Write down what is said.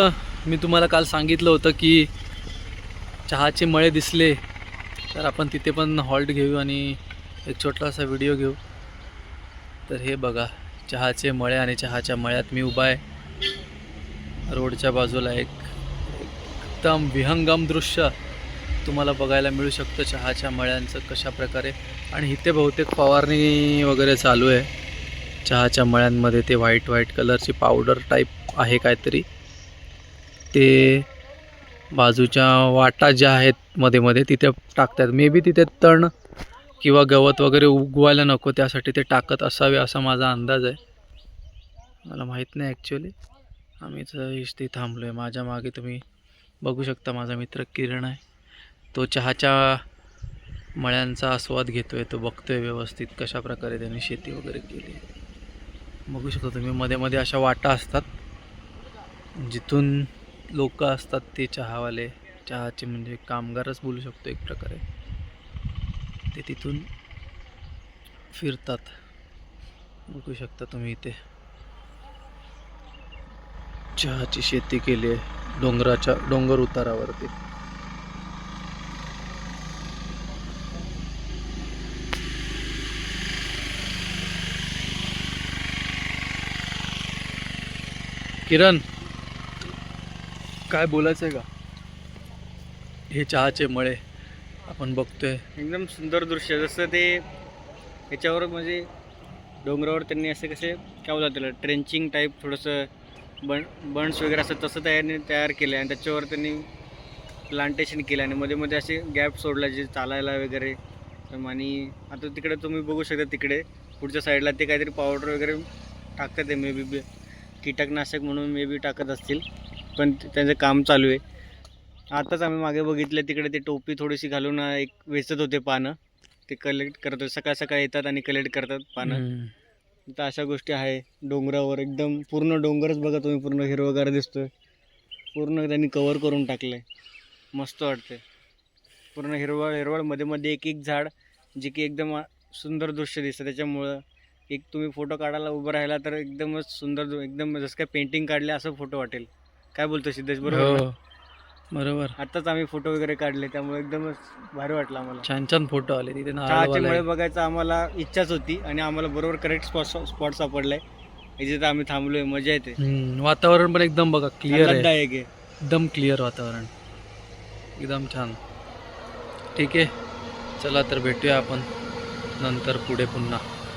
मी तुम्हाला काल सांगितलं होतं की चहाचे मळे दिसले तर आपण तिथे पण हॉल्ट घेऊ आणि एक छोटासा व्हिडिओ घेऊ. तर हे बघा चहाचे मळे आणि चहाच्या मळ्यात मी उभा आहे. रोडच्या बाजूला एकदम विहंगम दृश्य तुम्हाला बघायला मिळू शकतं चहाच्या मळ्यांचं कशा प्रकारे. आणि इथे बहुतेक फवारणी वगैरे चालू आहे चहाच्या मळ्यांमध्ये. ते व्हाईट कलरची पावडर टाईप आहे काहीतरी. ते बाजूच्या वाटा ज्या आहेत मध्ये तिथे टाकतात. मे बी तिथे तण किंवा गवत वगैरे उगवायला नको त्यासाठी ते टाकत असावे असा माझा अंदाज आहे. मला माहीत नाही ॲक्च्युली. आम्हीच इथे थांबलो आहे. माझ्या मागे तुम्ही बघू शकता माझा मित्र किरण आहे. तो चहाच्या मळ्यांचा आस्वाद घेतो आहे. तो बघतो आहे व्यवस्थित कशा प्रकारे त्यांनी शेती वगैरे केली. बघू शकता तुम्ही मध्ये अशा वाटा असतात जिथून लोक असतात ते चहावाले, चहाचे म्हणजे कामगारच बोलू शकतो एक प्रकारे. ते तिथून फिरतात. बघू शकता तुम्ही इथे चहाची शेती केली आहे डोंगर उतारावरती. किरण काय बोलायचं आहे का? हे चहाचे मळे आपण बघतोय. एकदम सुंदर दृश्य. जसं ते याच्यावर म्हणजे डोंगरावर त्यांनी असे कसे काय बोलतात त्याला ट्रेंचिंग टाईप थोडंसं बंड्स वगैरे असं तसं तयार केलं आहे आणि त्याच्यावर त्यांनी प्लांटेशन केलं आणि मध्ये असे गॅप सोडला जे चालायला वगैरे. आणि आता तिकडे तुम्ही बघू शकता तिकडे पुढच्या साईडला ते काहीतरी पावडर वगैरे टाकतात. ते मे बी कीटकनाशक म्हणून मे बी टाकत असतील पण त्यांचं काम चालू आहे. आताच आम्ही मागे बघितलं तिकडे ते टोपी थोडीशी घालून एक वेचत होते पानं. ते कलेक्ट करत होते. सकाळ येतात आणि कलेक्ट करतात पानं. तर अशा गोष्टी आहे डोंगरावर. एकदम पूर्ण डोंगरच बघा तुम्ही, पूर्ण हिरवगार दिसतोय. पूर्ण त्यांनी कवर करून टाकलं आहे. मस्त वाटते. पूर्ण हिरवळ मध्ये एक झाड जे की एकदम सुंदर दृश्य दिसतं. त्याच्यामुळं एक तुम्ही फोटो काढायला उभं राहिला तर एकदमच सुंदर, एकदम जसं काय पेंटिंग काढले असं फोटो वाटेल. काय बोलतो सिद्धेश? बरोबर ना? बरोबर. आत्ताच आम्ही फोटो वगैरे काढले त्यामुळे एकदमच भारी वाटलं आम्हाला. छान फोटो आले तिथे. चहाचे मळे बघायचं आम्हाला इच्छाच होती आणि आम्हाला बरोबर करेक्ट स्पॉट सापडलाय. इथे तर आम्ही थांबलोय. मजा येते. वातावरण पण एकदम बघा क्लिअर आहे. एकदम क्लिअर वातावरण, एकदम छान. ठीक आहे, चला तर भेटूया आपण नंतर पुढे पुन्हा.